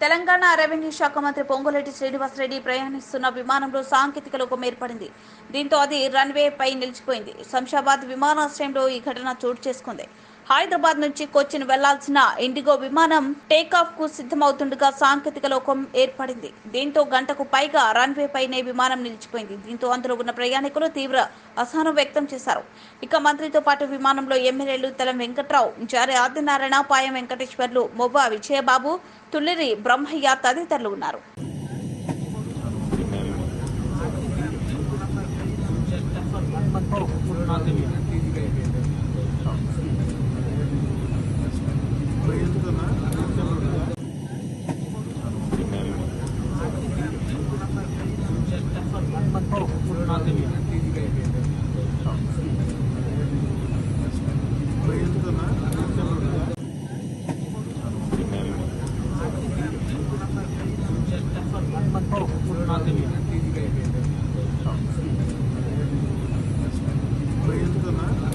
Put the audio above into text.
Telangana revenue శాఖ మంత్రి పొంగులేటి శ్రీనివాసరెడ్డి ప్రయాణిస్తున్న విమానంలో సాంకేతిక లోపం ఏర్పడింది. దీంతో అది రన్వే పై నిలిచిపోయింది. శంషాబాద్ విమానాశ్రయంలో ఈ ఘటన చోటు చేసుకుంది. హైదరాబాద్ నుంచి కొచ్చిన్ వెళ్లాల్సిన ఇండిగో విమానం టేకాఫ్ కు సిద్ధమవుతుండగా సాంకేతిక లోపం ఏర్పడింది. దీంతో గంటకు పైగా రన్వే పైనే విమానం నిలిచిపోయింది. దీంతో అందులో ఉన్న ప్రయాణికులు తీవ్ర అసహనం వ్యక్తం చేశారు. ఇక మంత్రితో పాటు విమానంలో ఎమ్మెల్యేలు తెలం వెంకట్రావు, జారి ఆదినారాయణ, పాయం వెంకటేశ్వర్లు, మొవ్వ విజయబాబు, తుళ్లిరి బ్రహ్మయ్య తదితరులు ఉన్నారు. Gracias.